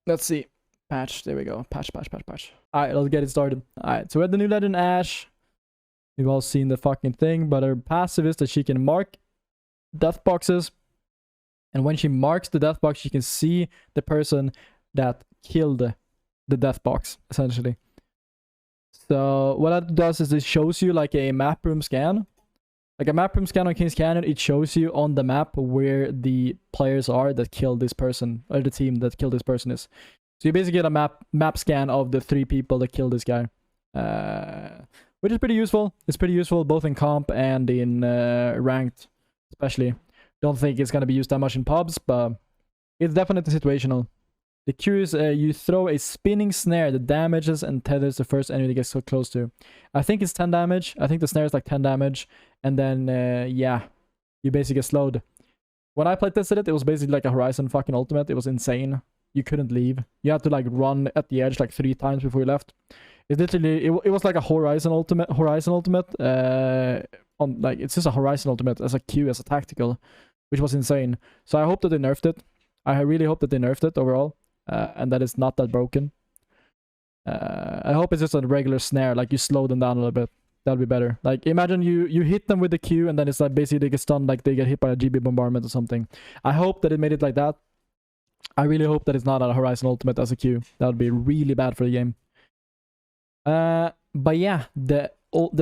Let's see. Patch. There we go. Patch. Alright, let's get it started. Alright, so we have the new legend Ash. We've all seen the fucking thing, but her passive is that she can mark death boxes. And when she marks the death box, she can see the person that killed the death box, essentially. So what that does is it shows you like a map room scan. Like a map room scan on King's Canyon, it shows you on the map where the players are that killed this person, or the team that killed this person is. So you basically get a map scan of the 3 people that killed this guy. Which is pretty useful. It's pretty useful both in comp and in ranked, especially. Don't think it's going to be used that much in pubs, but it's definitely situational. The cue is you throw a spinning snare that damages and tethers the first enemy that gets so close to. I think it's 10 damage. I think the snare is like 10 damage. And then, yeah, you basically get slowed. When I played tested it, it was basically like a Horizon fucking ultimate. It was insane. You couldn't leave. You had to like run at the edge like 3 times before you left. It's literally, it was like a Horizon ultimate. On like, it's just a Horizon ultimate as a Q, as a tactical, which was insane. So I hope that they nerfed it. I really hope that they nerfed it overall. And that it's not that broken. I hope it's just a regular snare, like you slow them down a little bit. That'll be better. Like imagine you hit them with the Q and then it's like basically they get stunned, like they get hit by a GB bombardment or something. I hope that it made it like that. I really hope that it's not a Horizon ultimate as a Q. That would be really bad for the game. But yeah, the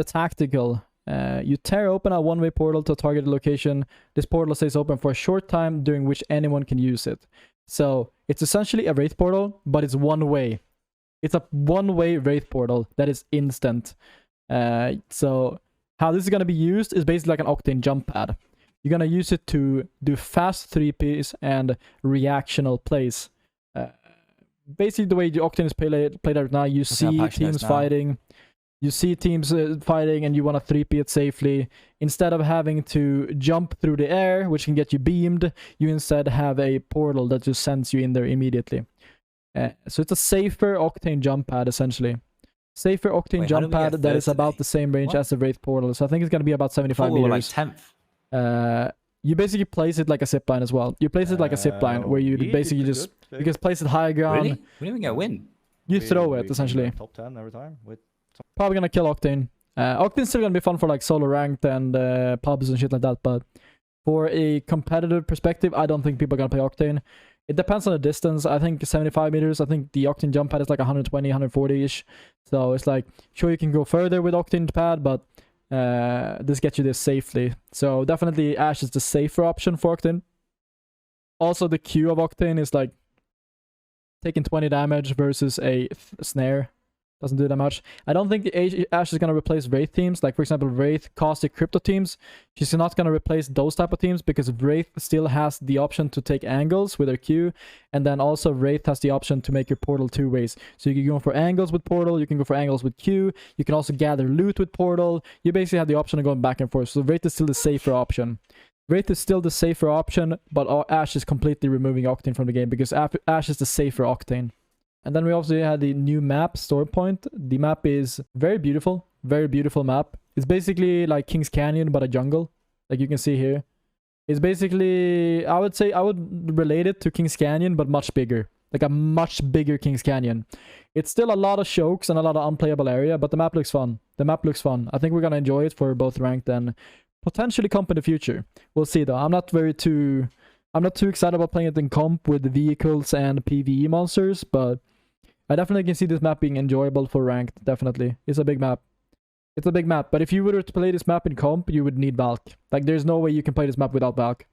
tactical. You tear open a one-way portal to a targeted location. This portal stays open for a short time during which anyone can use it. So it's essentially a Wraith portal, but it's one way. It's a one-way Wraith portal that is instant. So how this is going to be used is basically like an Octane jump pad. You're going to use it to do fast 3Ps and reactional plays. Basically the way the Octane is played right now, you see teams fighting. You see teams fighting and you want to 3P it safely. Instead of having to jump through the air, which can get you beamed, you instead have a portal that just sends you in there immediately. So it's a safer Octane jump pad, essentially. Safer Octane jump pad that is about the same range as the Wraith portal. So I think it's going to be about 75 meters. Like 10th. You basically place it like a zipline as well. You place it like a zipline where you basically just... You can place it high ground. Really? We didn't even get a win. You throw it, essentially. Top 10 every time with... Probably gonna kill Octane. Octane's still gonna be fun for like solo ranked and pubs and shit like that, but for a competitive perspective, I don't think people are gonna play Octane. It depends on the distance. I think 75 meters, I think the Octane jump pad is like 120, 140-ish. So it's like, sure you can go further with Octane pad, but this gets you there safely. So definitely Ash is the safer option for Octane. Also the Q of Octane is like taking 20 damage versus a snare. Doesn't do that much. I don't think the Ash is going to replace Wraith teams. Like, for example, Wraith caustic crypto teams. She's not going to replace those type of teams because Wraith still has the option to take angles with her Q. And then also Wraith has the option to make your portal 2 ways. So you can go for angles with portal. You can go for angles with Q. You can also gather loot with portal. You basically have the option of going back and forth. So Wraith is still the safer option. Wraith is still the safer option, but Ash is completely removing Octane from the game because Ash is the safer Octane. And then we also had the new map, Store Point. The map is very beautiful map. It's basically like King's Canyon, but a jungle, like you can see here. It's basically, I would relate it to King's Canyon, but much bigger. Like a much bigger King's Canyon. It's still a lot of chokes and a lot of unplayable area, but the map looks fun. The map looks fun. I think we're gonna enjoy it for both ranked and potentially comp in the future. We'll see though. I'm not too excited about playing it in comp with the vehicles and PvE monsters, but I definitely can see this map being enjoyable for ranked, definitely. It's a big map. It's a big map, but if you were to play this map in comp, you would need Valk. Like, there's no way you can play this map without Valk.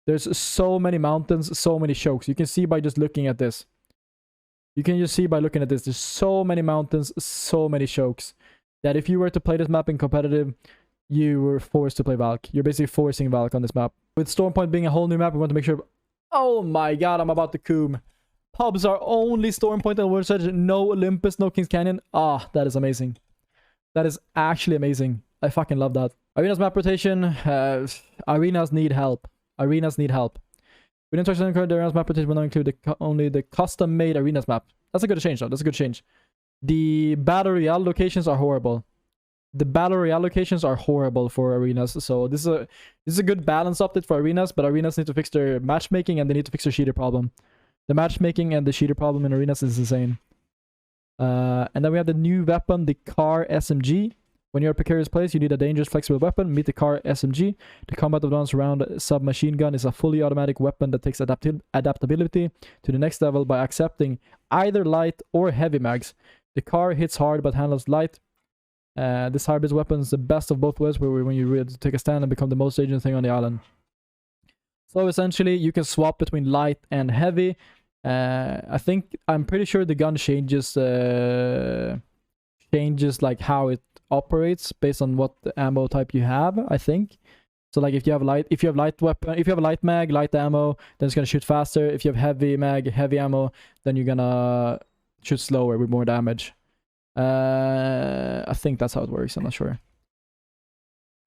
There's so many mountains, so many chokes. You can see by just looking at this. You can just see by looking at this. There's so many mountains, so many chokes, that if you were to play this map in competitive, you were forced to play Valk. You're basically forcing Valk on this map. With Storm Point being a whole new map, we want to make sure... Oh my god, I'm about to coom. Pubs are only Storm Point and World Edge. No Olympus, no King's Canyon. Ah, that is amazing. That is actually amazing. I fucking love that. Arena's map rotation. Arenas need help. Arenas need help. We didn't touch on the Arena's map rotation. We'll not include only the custom-made Arena's map. That's a good change, though. That's a good change. The Battle Royale locations are horrible. The Battle Royale locations are horrible for Arenas. So this is a good balance update for Arenas, but Arenas need to fix their matchmaking and they need to fix their cheater problem. The matchmaking and the cheater problem in arenas is insane. And then we have the new weapon, the Car SMG. When you're a precarious place, you need a dangerous, flexible weapon. Meet the Car SMG. The combat advanced round submachine gun is a fully automatic weapon that takes adaptability to the next level by accepting either light or heavy mags. The Car hits hard but handles light. This hybrid weapon is the best of both worlds, where when you really take a stand and become the most dangerous thing on the island. So essentially, you can swap between light and heavy. I'm pretty sure the gun changes like how it operates based on what ammo type you have. I think so. Like if you have light mag, light ammo, then it's gonna shoot faster. If you have heavy mag, heavy ammo, then you're gonna shoot slower with more damage. I think that's how it works. I'm not sure.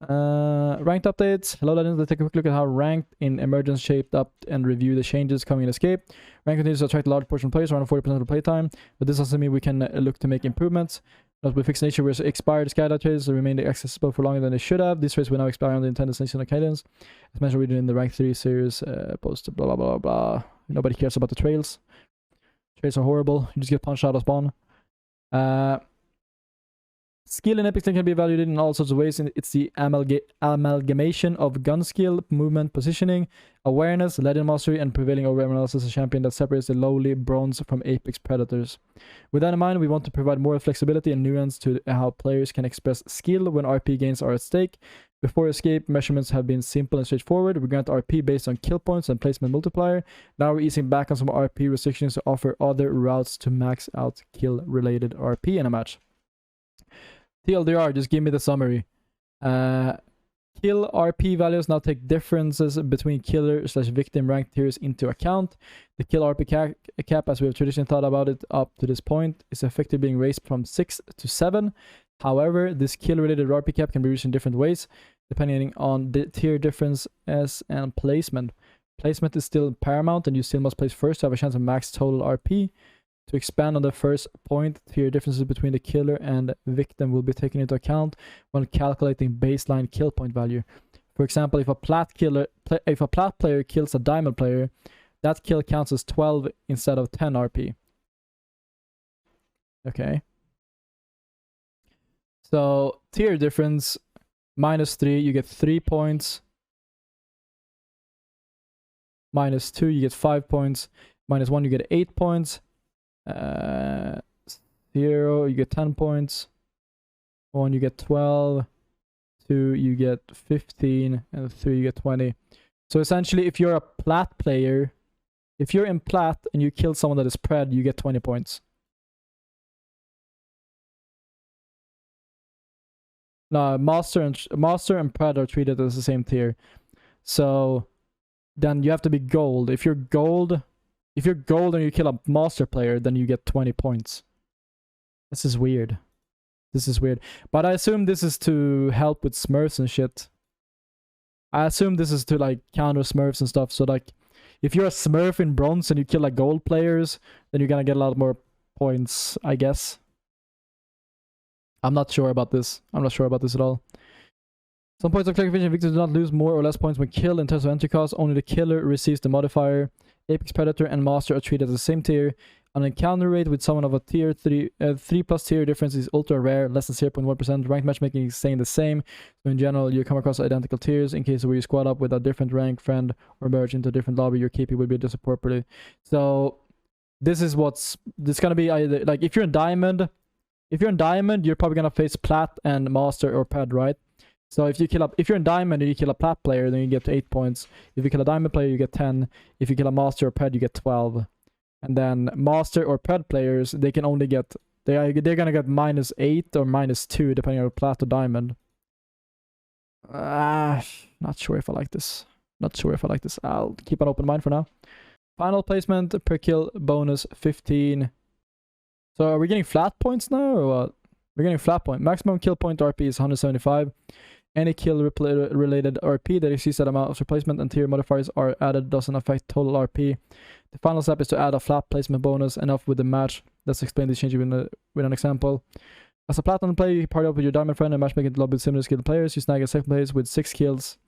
Ranked updates. Hello, legends. Let's take a quick look at how ranked in Emergence shaped up and review the changes coming in Escape. Rank continues to attract a large portion of players, around 40% of the playtime, but this doesn't mean we can look to make improvements. Not with fixed nature, where expired skylight trades remain accessible for longer than they should have. These trades will now expire on the intended destination of cadence. As mentioned, we're doing the rank 3 series post blah blah blah blah. Nobody cares about the trails. Trails are horrible. You just get punched out of spawn. Skill in Epic can be evaluated in all sorts of ways. It's the amalgamation of gun skill, movement, positioning, awareness, legend mastery, and prevailing over everyone else as a champion that separates the lowly bronze from apex predators. With that in mind, we want to provide more flexibility and nuance to how players can express skill when RP gains are at stake. Before Escape, measurements have been simple and straightforward. We grant RP based on kill points and placement multiplier. Now we're easing back on some RP restrictions to offer other routes to max out kill-related RP in a match. TLDR, just give me the summary. Kill RP values now take differences between killer/victim ranked tiers into account. The kill RP cap, as we have traditionally thought about it up to this point, is effectively being raised from 6 to 7. However, this kill-related RP cap can be reached in different ways, depending on the tier differences and placement. Placement is still paramount, and you still must place first to have a chance of max total RP. To expand on the first point, tier differences between the killer and victim will be taken into account when calculating baseline kill point value. For example, if a plat player kills a diamond player, that kill counts as 12 instead of 10 RP. Okay. So tier difference -3, you get 3 points. -2, you get 5 points. -1, you get 8 points. 0, you get 10 points. 1, you get 12. 2, you get 15. And 3, you get 20. So essentially, if you're a plat player, if you're in plat and you kill someone that is pred, you get 20 points. No, master and pred are treated as the same tier. So then you have to be gold. If you're gold and you kill a master player, then you get 20 points. This is weird. But I assume this is to help with smurfs and shit. I assume this is to like counter smurfs and stuff. So like, if you're a smurf in bronze and you kill like gold players, then you're gonna get a lot more points, I guess. I'm not sure about this. At all. Some points of clarification: victims do not lose more or less points when killed in terms of entry cost. Only the killer receives the modifier. Apex Predator and Master are treated as the same tier. An encounter rate with someone of a tier 3+ tier difference is ultra rare, less than 0.1%. Ranked matchmaking is staying the same. So in general, you come across identical tiers. In cases where you squad up with a different rank friend or merge into a different lobby, your KP will be adjusted properly. So this is gonna be either, like, if you're in diamond, you're probably gonna face plat and master or ped, right? So if you're in diamond and you kill a plat player, then you get 8 points. If you kill a diamond player, you get 10. If you kill a master or ped, you get 12. And then master or ped players, they can only get, they're gonna get -8 or -2 depending on plat or diamond. Not sure if I like this. I'll keep an open mind for now. Final placement per kill bonus 15. So are we getting flat points now or what? We're getting flat point. Maximum kill point RP is 175. Any kill-related RP that exceeds that amount of replacement and tier modifiers are added doesn't affect total RP. The final step is to add a flat placement bonus. Enough with the match. Let's explain this change with an example. As a platinum player, you party up with your diamond friend and matchmaking the lobby with similar skilled players. You snag a second place with 6 kills.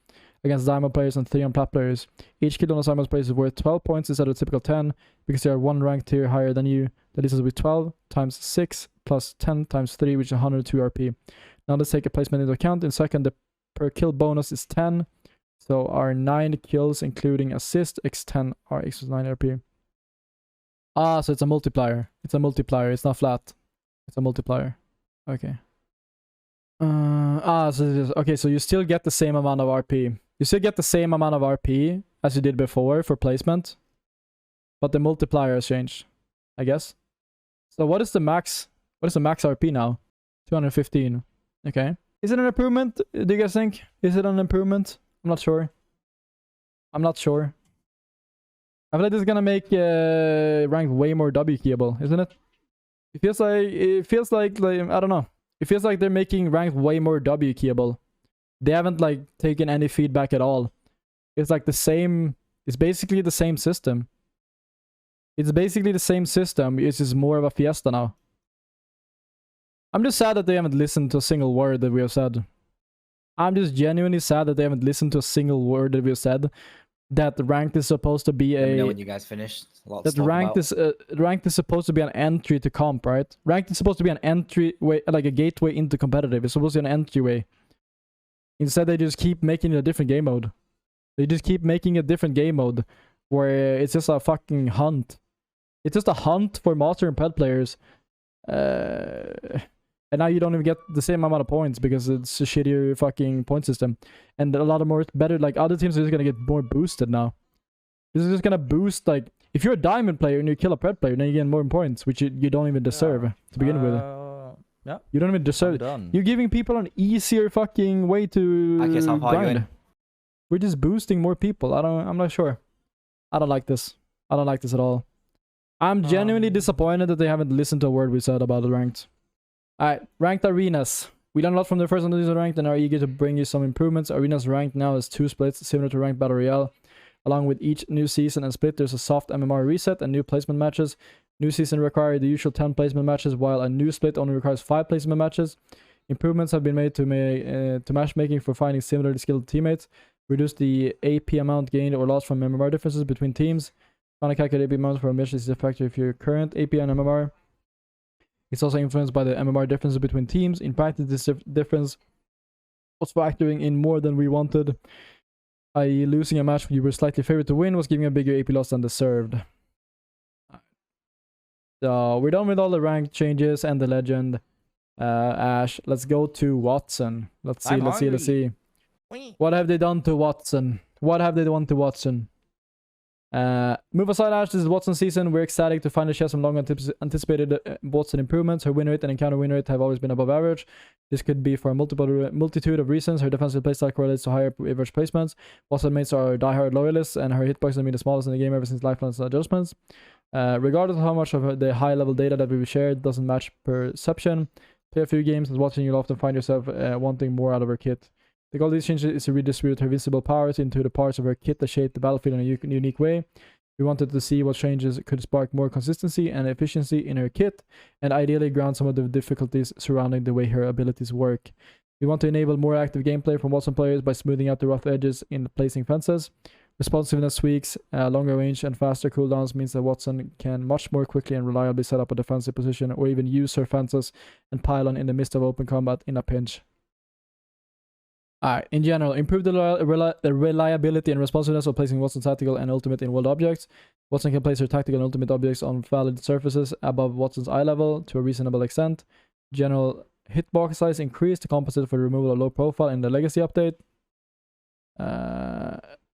against diamond players and 3 on plat players. Each kill on a diamond player is worth 12 points instead of typical 10 because they are 1 rank tier higher than you. That is with 12 times 6 plus 10 times 3, which is 102 RP. Now let's take a placement into account. In second, the per kill bonus is 10. So our 9 kills, including assist, x10 are equals 9 RP. Ah, so it's a multiplier. It's a multiplier. It's not flat. It's a multiplier. Okay. So it is, okay, so you still get the same amount of RP. You still get the same amount of RP as you did before for placement, but the multiplier has changed, I guess. So what is the max? What is the max RP now? 215. Okay. Is it an improvement? Do you guys think? Is it an improvement? I'm not sure. I'm not sure. I feel like this is gonna make rank way more W keyable, isn't it? It feels like I don't know. It feels like they're making rank way more W keyable. They haven't like taken any feedback at all. It's like the same. It's basically the same system. It's basically the same system. It's just more of a fiesta now. I'm just sad that they haven't listened to a single word that we have said. I'm just genuinely sad that they haven't listened to a single word that we have said. That ranked is supposed to be Let me know when you guys finished. that ranked is supposed to be an entry to comp, right? Ranked is supposed to be an entryway, like a gateway into competitive. It's supposed to be an entryway. Instead, they just keep making it a different game mode. They just keep making a different game mode where it's just a fucking hunt. It's just a hunt for master and pet players. And now you don't even get the same amount of points because it's a shittier fucking point system. And a lot of more better, like other teams are just gonna get more boosted now. This is just gonna boost, like, if you're a diamond player and you kill a pet player, then you get more points, which you don't even deserve to begin with. Yeah. You don't even deserve it. You're giving people an easier fucking way to Hakis, how far are you grind. in? We're just boosting more people. I'm not sure. I don't like this. I don't like this at all. I'm genuinely disappointed that they haven't listened to a word we said about the ranked. Alright, ranked arenas. We learned a lot from the first one that is ranked and are eager to bring you some improvements. Arenas ranked now is 2 splits, similar to ranked Battle Royale. Along with each new season and split, there's a soft MMR reset and new placement matches. New season require the usual 10 placement matches, while a new split only requires 5 placement matches. Improvements have been made to matchmaking for finding similarly skilled teammates. Reduce the AP amount gained or lost from MMR differences between teams. Finally calculate AP amounts for a mission is a factor if your current AP and MMR. It's also influenced by the MMR differences between teams. In practice, this difference was factoring in more than we wanted. I.e. losing a match when you were slightly favored to win was giving a bigger AP loss than deserved. So we're done with all the rank changes and the legend. Ash, let's go to Watson. Let's see. What have they done to Watson? Move aside, Ash. This is Watson season. We're ecstatic to finally share some long anticipated Watson improvements. Her win rate and encounter win rate have always been above average. This could be for a multitude of reasons. Her defensive playstyle correlates to higher average placements. Watson mates are diehard loyalists, and her hitbox has been the smallest in the game ever since Lifeline's adjustments. Regardless of how much of the high-level data that we've shared doesn't match perception, play a few games as watching, you'll often find yourself wanting more out of her kit. The goal of these changes is to redistribute her visible powers into the parts of her kit that shape the battlefield in a unique way. We wanted to see what changes could spark more consistency and efficiency in her kit, and ideally ground some of the difficulties surrounding the way her abilities work. We want to enable more active gameplay from Watson players by smoothing out the rough edges in placing fences. Responsiveness tweaks, longer range, and faster cooldowns means that Watson can much more quickly and reliably set up a defensive position or even use her fences and pylon in the midst of open combat in a pinch. Alright, in general, improve the reliability and responsiveness of placing Watson's tactical and ultimate in world objects. Watson can place her tactical and ultimate objects on valid surfaces above Watson's eye level to a reasonable extent. General hitbox size increased to compensate for the removal of low profile in the legacy update.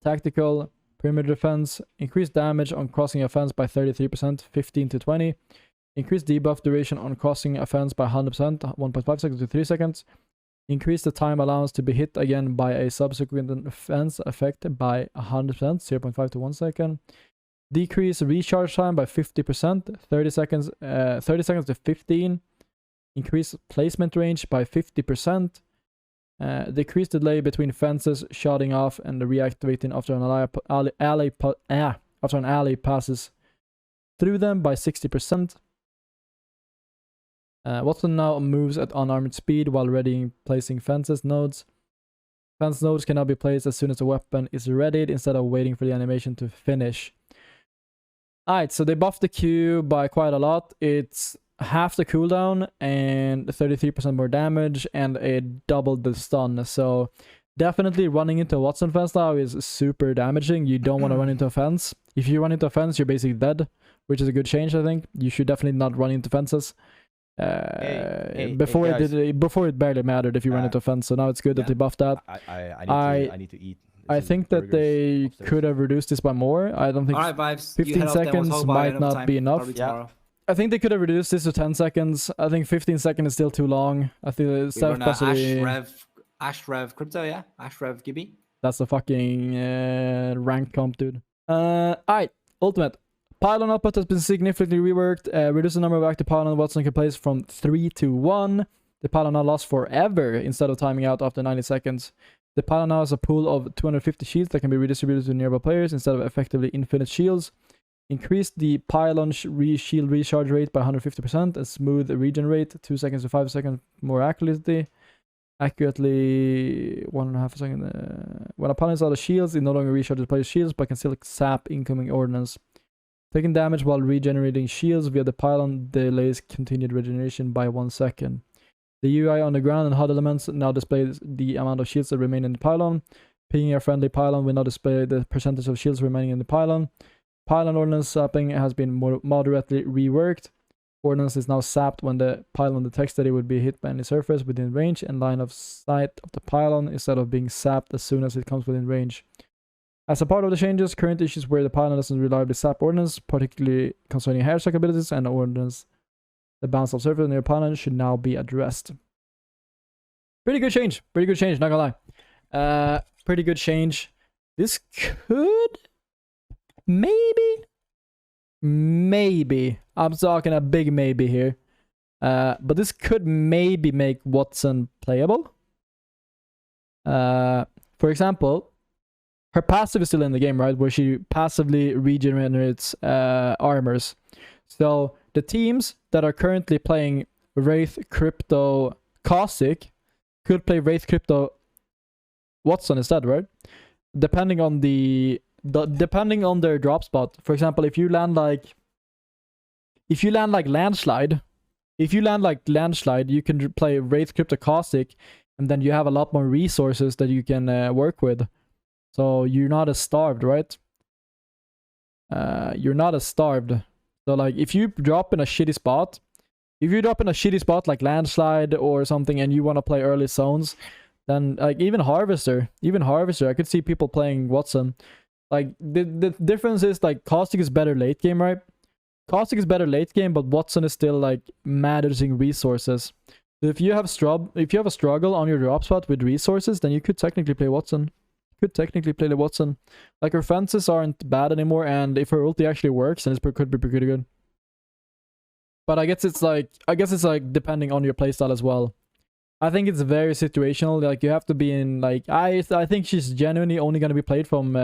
Tactical, perimeter defense, increased damage on crossing a fence by 33%, 15 to 20. Increased debuff duration on crossing a fence by 100%, 1.5 seconds to 3 seconds. Increase the time allowance to be hit again by a subsequent fence effect by 100%, 0.5 to 1 second. Decrease recharge time by 50%, 30 seconds to 15. Increase placement range by 50%. Decrease delay between fences shutting off and reactivating after an ally passes through them by 60%. Watson now moves at unarmored speed while readying placing fences nodes. Defense nodes can now be placed as soon as the weapon is readied instead of waiting for the animation to finish. Alright, so they buffed the Q by quite a lot. It's half the cooldown and 33% more damage, and it doubled the stun. So definitely running into a Watson fence now is super damaging. You don't want to run into a fence. If you run into a fence, you're basically dead, which is a good change, I think. You should definitely not run into fences. Before it barely mattered if you ran into a fence, so now it's good that they buffed that. I need to eat. I think that they could have reduced this by more. I don't think Alright, Vibes. 15 seconds might not be enough. I think they could have reduced this to 10 seconds. I think 15 seconds is still too long. I think it's possibly... Ash Rev Crypto, yeah? Ash Rev Gibby. That's the fucking rank comp, dude. Alright, Ultimate. Pylon output has been significantly reworked. Reduce the number of active Pylon Watson can place from 3 to 1. The Pylon now lasts forever instead of timing out after 90 seconds. The Pylon now has a pool of 250 shields that can be redistributed to nearby players instead of effectively infinite shields. Increase the Pylon shield recharge rate by 150%. A smooth regen rate, 2 seconds to 5 seconds more accurately. 1.5 seconds. When a Pylon is out of shields, it no longer recharges player's shields but can still sap incoming ordnance. Taking damage while regenerating shields via the Pylon delays continued regeneration by 1 second. The UI on the ground and HUD elements now displays the amount of shields that remain in the Pylon. Pinging a friendly Pylon will now display the percentage of shields remaining in the Pylon. Pylon Ordnance Sapping has been moderately reworked. Ordnance is now sapped when the Pylon detects that it would be hit by any surface within range and line of sight of the Pylon instead of being sapped as soon as it comes within range. As a part of the changes, current issues where the Pylon doesn't reliably sap Ordnance, particularly concerning hairstrike abilities and Ordnance, the bounce of surface near Pylon, should now be addressed. Pretty good change. Pretty good change, not gonna lie. Pretty good change. This could... Maybe. I'm talking a big maybe here. But this could maybe make Watson playable. For example... Her passive is still in the game, right? Where she passively regenerates armors. So the teams that are currently playing Wraith, Crypto, Caustic could play Wraith, Crypto, Watson instead, right? Depending on depending on their drop spot. For example, if you land like Landslide, you can play Wraith, Crypto, Caustic, and then you have a lot more resources that you can work with. So you're not as starved, right? You're not as starved. So like if you drop in a shitty spot like Landslide or something and you want to play early zones, then like even Harvester, I could see people playing Watson. Like the difference is like Caustic is better late game, right? Caustic is better late game, but Watson is still like managing resources. So if you have a struggle on your drop spot with resources, then you could technically play Watson. Like her fences aren't bad anymore, and if her ulti actually works, then it could be pretty good. But I guess it's like depending on your playstyle as well. I think it's very situational. Like you have to be in like I think she's genuinely only gonna be played from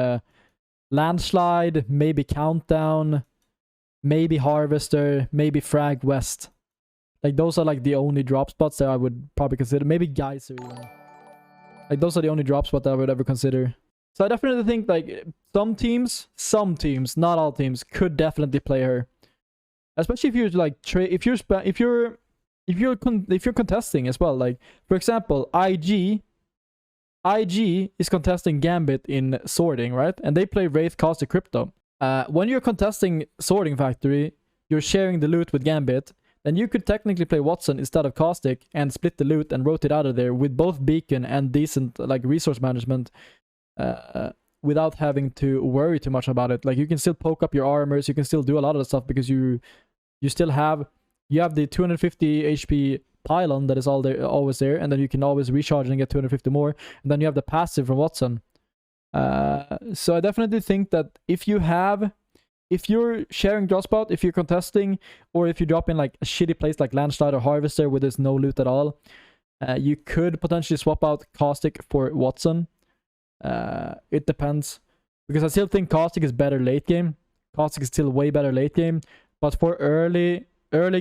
Landslide, maybe Countdown, maybe Harvester, maybe Frag West. Like those are like the only drop spots that I would probably consider. Maybe Geyser even. Like those are the only drop spots that I would ever consider. So I definitely think like some teams, not all teams, could definitely play her. Especially if you're like if you're contesting as well. Like for example, IG is contesting Gambit in sorting, right? And they play Wraith, Caustic, Crypto. When you're contesting Sorting Factory, you're sharing the loot with Gambit. Then you could technically play Watson instead of Caustic and split the loot and rotate out of there with both Beacon and decent like resource management without having to worry too much about it. Like you can still poke up your armors, you can still do a lot of the stuff because you still have the 250 HP Pylon that is always there, and then you can always recharge and get 250 more, and then you have the passive from Watson. So I definitely think that if you're sharing drop spot, if you're contesting, or if you drop in like a shitty place like Landslide or Harvester where there's no loot at all, you could potentially swap out Caustic for Watson. It depends, because I still think Caustic is better late game. Caustic is still way better late game, but for early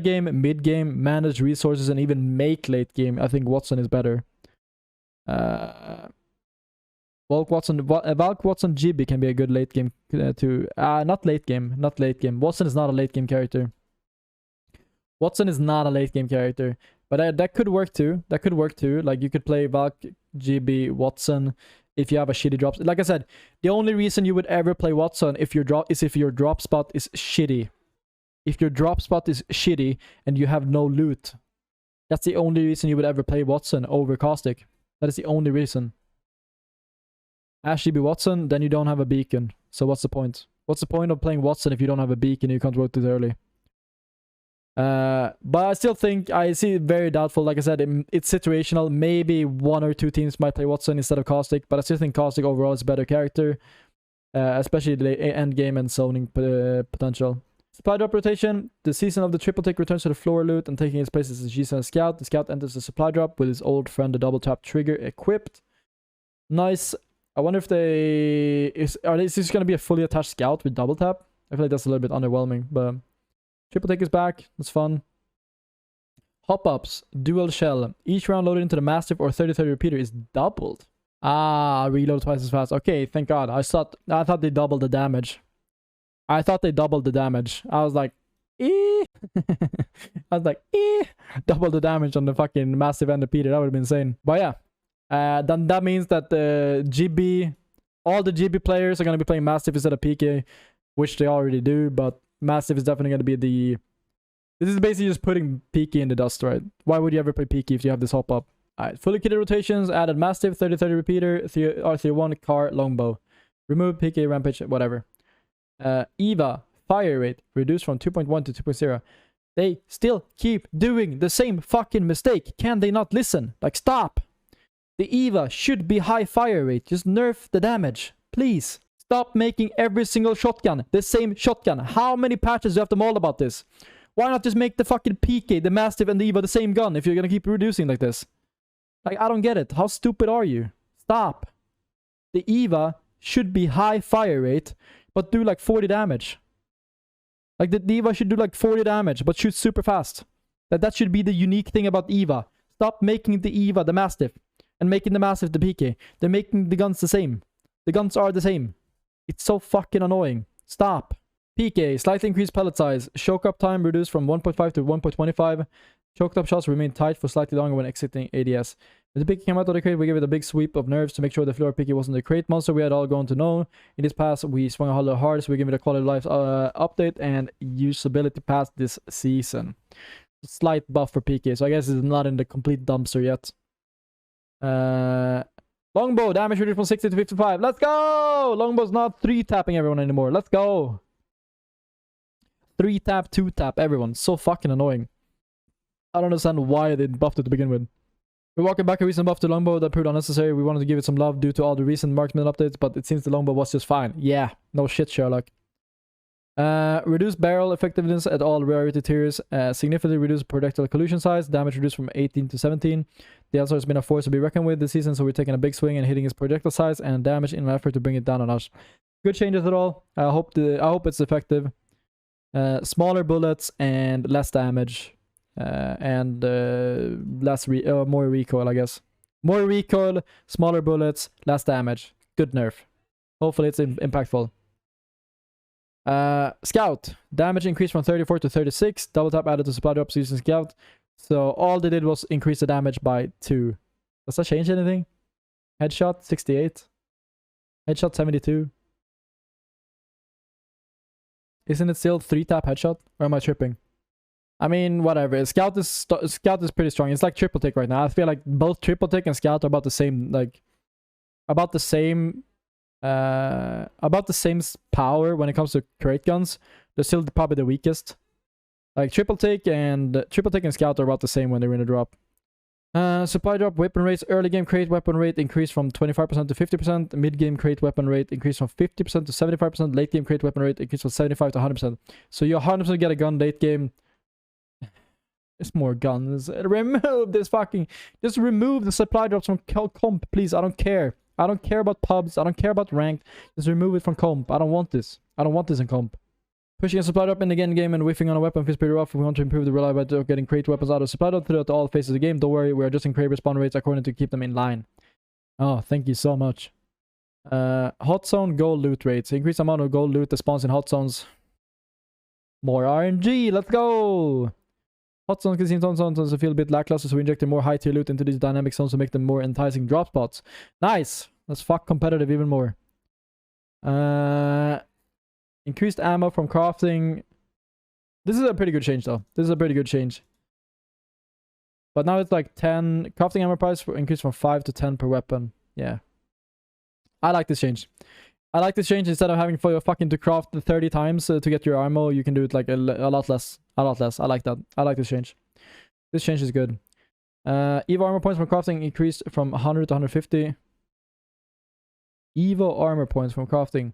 game, mid game, manage resources, and even make late game, I think Watson is better. Valk Watson GB can be a good late game too. Not late game. Watson is not a late game character. But that could work too. Like you could play Valk GB Watson if you have a shitty drop. Like I said, the only reason you would ever play Watson if your drop spot is shitty. If your drop spot is shitty and you have no loot, that's the only reason you would ever play Watson over Caustic. That is the only reason. Ash GB Watson, then you don't have a beacon. So what's the point? What's the point of playing Watson if you don't have a beacon and you can't rotate early? But I still think, I see it very doubtful. Like I said, it's situational. Maybe 1 or 2 teams might play Watson instead of Caustic, but I still think Caustic overall is a better character, especially the end game and zoning potential. Supply drop rotation. The season of the triple take returns to the floor loot, and taking its place is the G7 Scout. The Scout enters the supply drop with his old friend, the double tap trigger, equipped. Nice. I wonder if is this going to be a fully attached Scout with double tap? I feel like that's a little bit underwhelming, but triple take is back. That's fun. Hop ups, dual shell. Each round loaded into the Mastiff or 30-30 repeater is doubled. Reload twice as fast. Okay, thank God. I thought they doubled the damage. I was like, I was like, double the damage on the fucking Mastiff and repeater. That would have been insane. But yeah, then that means that the all the GB players are going to be playing Mastiff instead of PK, which they already do, but Mastiff is definitely going to be this is basically just putting PK in the dust, right? Why would you ever play PK if you have this hop up? Alright, fully kitted rotations, added Mastiff, 30-30 repeater, R31, car, longbow. Remove PK, rampage, whatever. Eva, fire rate, reduced from 2.1 to 2.0. They still keep doing the same fucking mistake. Can they not listen? Like, stop! The Eva should be high fire rate. Just nerf the damage, please. Stop making every single shotgun the same shotgun. How many patches do you have to mold about this? Why not just make the fucking PK, the Mastiff, and the Eva the same gun if you're gonna keep reducing like this? Like, I don't get it. How stupid are you? Stop. The Eva should be high fire rate, but do like 40 damage. Like, the Eva should do like 40 damage, but shoot super fast. That should be the unique thing about Eva. Stop making the Eva the Mastiff, and making the Mastiff the PK. They're making the guns the same. The guns are the same. It's so fucking annoying. Stop. PK, slightly increased pellet size. Choke up time reduced from 1.5 to 1.25. Choked up shots remain tight for slightly longer when exiting ADS. When the PK came out of the crate, we gave it a big sweep of nerves to make sure the floor PK wasn't the crate monster we had all grown to know. In this pass, we swung a little hard, so we gave it a quality of life update and usability pass this season. Slight buff for PK, so I guess it's not in the complete dumpster yet. Longbow, damage reduced from 60 to 55. Let's go! Longbow's not 3-tapping everyone anymore. Let's go! 3-tap, 2-tap everyone. So fucking annoying. I don't understand why they buffed it to begin with. We're walking back a recent buff to Longbow that proved unnecessary. We wanted to give it some love due to all the recent marksman updates, but it seems the Longbow was just fine. Yeah, no shit, Sherlock. Reduced barrel effectiveness at all rarity tiers. Significantly reduced projectile collision size. Damage reduced from 18 to 17. The answer has been a force to be reckoned with this season, so we're taking a big swing and hitting its projectile size and damage in an effort to bring it down a notch. Good changes at all. I hope it's effective. Smaller bullets and less damage. And more recoil, I guess. More recoil, smaller bullets, less damage. Good nerf. Hopefully it's impactful. Scout. Damage increased from 34 to 36. Double tap added to supply drops using Scout. So all they did was increase the damage by 2. Does that change anything? Headshot 68. Headshot 72. Isn't it still 3-tap headshot? Or am I tripping? I mean, whatever. Scout is pretty strong. It's like triple take right now. I feel like both triple take and Scout are about the same, like, about the same power when it comes to crate guns. They're still probably the weakest. Like triple take and Scout are about the same when they're in a drop. Supply drop weapon rates. Early game crate weapon rate increased from 25% to 50%. Mid game crate weapon rate increased from 50% to 75%. Late game crate weapon rate increased from 75 to 100%. So you 100% get a gun late game. It's more guns. Remove this fucking... Just remove the supply drops from comp, please. I don't care. I don't care about pubs. I don't care about ranked. Just remove it from comp. I don't want this. I don't want this in comp. Pushing a supply drop in the game and whiffing on a weapon feels pretty rough. If we want to improve the reliability of getting crate weapons out of supply drop throughout all phases of the game, don't worry. We're adjusting crate respawn rates according to keep them in line. Oh, thank you so much. Hot zone gold loot rates. Increase amount of gold loot that spawns in hot zones. More RNG. Let's go. Hot zones can seem zones to feel a bit lackluster, so we injected more high tier loot into these dynamic zones to make them more enticing drop spots. Nice. Let's fuck competitive even more. Increased ammo from crafting. This is a pretty good change though. This is a pretty good change. But now it's like 10. Crafting ammo price increased from 5 to 10 per weapon. Yeah. I like this change. I like this change. Instead of having fucking to craft 30 times to get your ammo, you can do it like a lot less. A lot less. I like that. I like this change. This change is good. Evo armor points from crafting increased from 100 to 150. Evo armor points from crafting.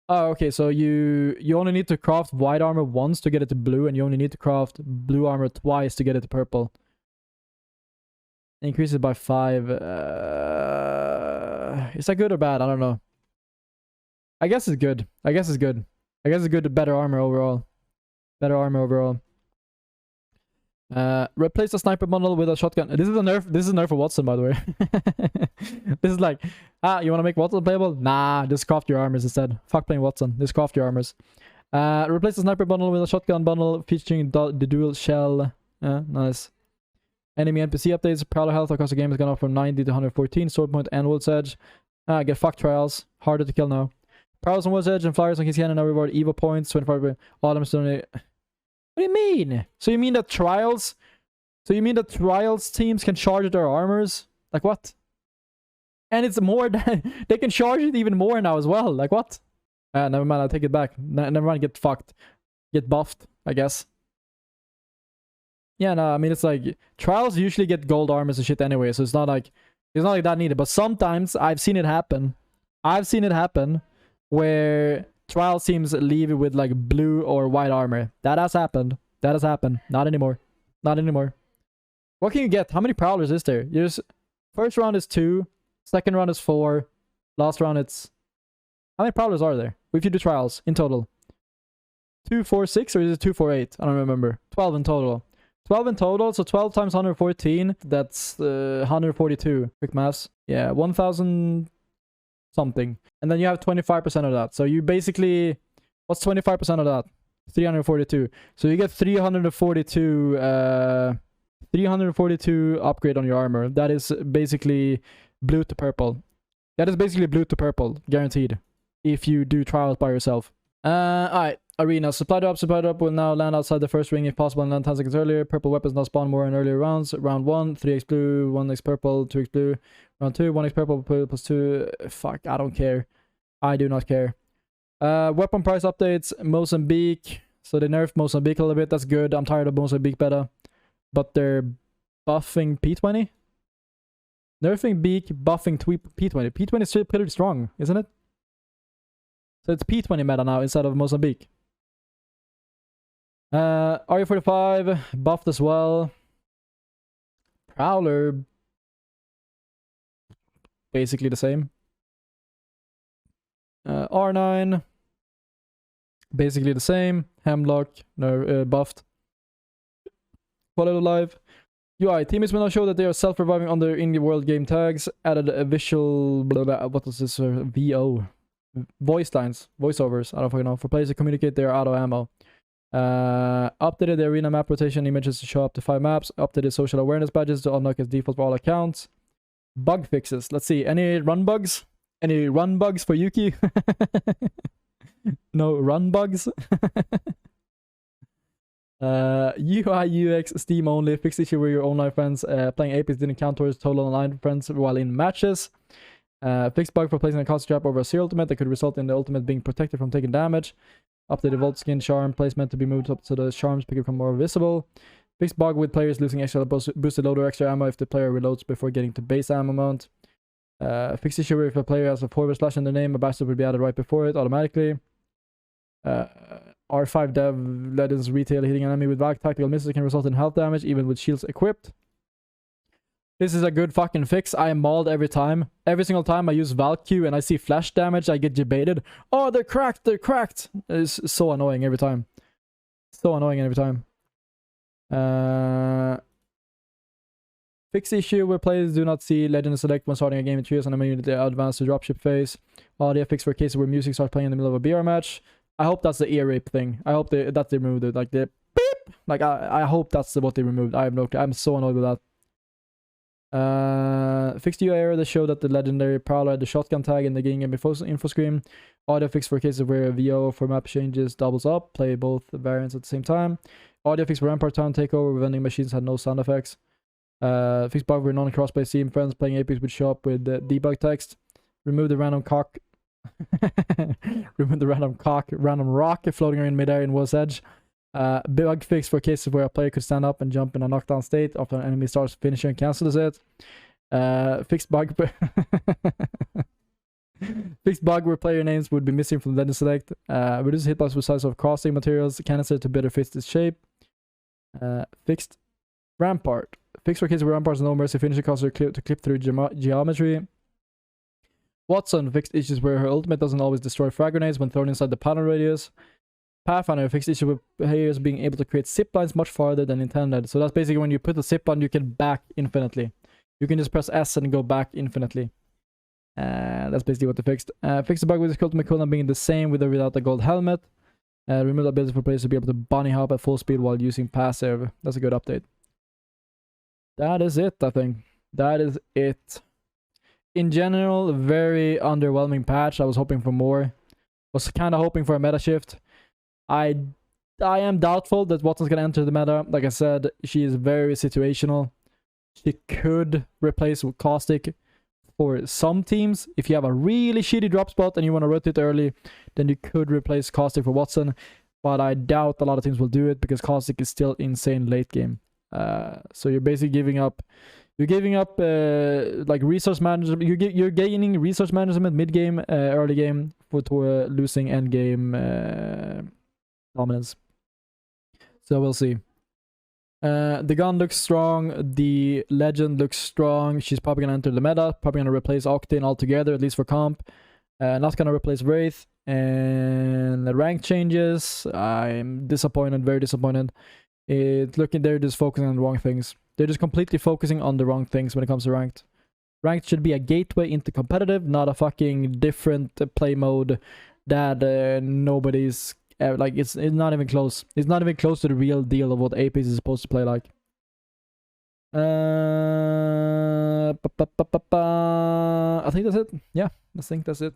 Oh, okay. So you only need to craft white armor once to get it to blue, and you only need to craft blue armor twice to get it to purple. Increases by 5. Is that good or bad? I don't know. I guess it's good. I guess it's good. I guess it's good to better armor overall. Better armor overall. Replace the sniper bundle with a shotgun. This is a nerf. This is a nerf for Watson, by the way. This is like, you want to make Watson playable? Nah, just craft your armors instead. Fuck playing Watson. Just craft your armors. Replace the sniper bundle with a shotgun bundle featuring the dual shell. Nice. Enemy NPC updates. Prowler health across the game has gone up from 90 to 114. Sword point and Wood's Edge. Get fucked trials. Harder to kill now. Prowlers on Wood's Edge and flyers on his cannon now reward Evo points. 25. Autumn's donate. What do you mean? So you mean that trials? So you mean that trials teams can charge their armors? Like what? And it's more than they can charge it even more now as well. Like what? Never mind. I'll take it back. Never mind. Get fucked. Get buffed. I guess. Yeah. No. I mean, it's like trials usually get gold armors and shit anyway. So it's not like that needed. But sometimes I've seen it happen. I've seen it happen where trial teams leave with like blue or white armor. That has happened. That has happened. Not anymore. Not anymore. What can you get? How many prowlers is there? First round is 2. Second round is 4. Last round it's... How many prowlers are there? If you do trials in total. 2, 4, 6 or is it 2, 4, 8? I don't remember. 12 in total. 12 in total. So 12 times 114. That's 142. Quick maths. Yeah, 1,000 something. And then you have 25% of that. So you basically... What's 25% of that? 342. So you get 342 upgrade on your armor. That is basically blue to purple. That is basically blue to purple, guaranteed. If you do trials by yourself. Alright, arena. Supply drop will now land outside the first ring if possible and land 10 seconds earlier. Purple weapons now spawn more in earlier rounds. Round 1, 3x blue, 1x purple, 2x blue. Round 2, 1x purple plus 2. Fuck, I don't care. I do not care. Weapon price updates. Mozambique. So they nerfed Mozambique a little bit. That's good. I'm tired of Mozambique beta. But they're buffing P20. Nerfing Beak, buffing P20. P20 is still pretty strong, isn't it? So it's P20 meta now instead of Mozambique. RU45 buffed as well. Prowler basically the same. R9 basically the same. Hemlock buffed. Quality of life. UI teammates will now show that they are self-reviving on their in-world game tags. Added a visual what was this? VO voice lines, voiceovers. I don't fucking know. For players to communicate they are out of ammo. Updated the arena map rotation images to show up to 5 maps. Updated social awareness badges to unlock as default for all accounts. Bug fixes. Let's see. Any run bugs? Any run bugs for Yuki? No run bugs. UI UX Steam only. Fixed issue where your online friends playing Apex didn't count towards total online friends while in matches. Fixed bug for placing a cost trap over a C ultimate that could result in the ultimate being protected from taking damage. Updated Volt Skin charm placement to be moved up so the charms become more visible. Fixed bug with players losing extra boosted load or extra ammo if the player reloads before getting to base ammo amount. Fixed issue where if a player has a forward slash in their name, a bastard will be added right before it automatically. R5 dev legends retail hitting an enemy with back tactical misses can result in health damage even with shields equipped. This is a good fucking fix. I am mauled every time. Every single time I use Valk Q and I see flash damage, I get debated. Oh, they're cracked, they're cracked. It's so annoying every time. So annoying every time. Fixed issue where players do not see Legend select when starting a game in trios and immediately advance to dropship phase. Audio fix for cases where music starts playing in the middle of a BR match. I hope that's the ear rape thing. I hope that they removed it. Like the beep. Like I hope that's what they removed. I'm so annoyed with that. Fixed UI error that showed that the legendary Prowler had the shotgun tag in the game info screen. Audio fix for cases where VO for map changes doubles up. Play both variants at the same time. Audio fix for Rampart Town takeover where vending machines had no sound effects. Fixed bug where non-crossplay Steam friends playing Apex would show up with debug text. Remove the random cock. Remove the random rock floating around midair in Wall's Edge. Bug fix for cases where a player could stand up and jump in a knockdown state after an enemy starts finishing and cancels it. Fixed bug. Fixed bug where player names would be missing from the Legend Select. Reduce hitbox with size of crossing materials. Canister to better fit its shape. Fixed Rampart. Fixed for cases where Rampart's no mercy finishing causes her to clip through geometry. Watson fixed issues where her ultimate doesn't always destroy frag grenades when thrown inside the panel radius. Pathfinder fixed issue with players being able to create zip lines much farther than intended. So that's basically when you put a zip line, you can back infinitely. You can just press S and go back infinitely. That's basically what they fixed. Fixed the bug with the ultimate cooldown being the same with or without the gold helmet. Remove the ability for players to be able to bunny hop at full speed while using passive. That's a good update. That is it, I think. That is it. In general, very underwhelming patch. I was hoping for more. Was kind of hoping for a meta shift. I am doubtful that Watson's gonna enter the meta. Like I said, she is very situational. She could replace Caustic for some teams. If you have a really shitty drop spot and you want to rotate early, then you could replace Caustic for Watson. But I doubt a lot of teams will do it because Caustic is still insane late game. So you're basically giving up. You're giving up like resource management. You're gaining resource management mid game, early game for losing end game dominance. So we'll see. The gun looks strong. The legend looks strong. She's probably gonna enter the meta. Probably gonna replace Octane altogether, at least for comp. Not gonna replace Wraith. And the rank changes. I'm disappointed. Very disappointed. It's looking they're just focusing on the wrong things. They're just completely focusing on the wrong things when it comes to ranked. Ranked should be a gateway into competitive, not a fucking different play mode that nobody's like. It's not even close. It's not even close to the real deal of what Apex is supposed to play like. I think that's it. Yeah, I think that's it.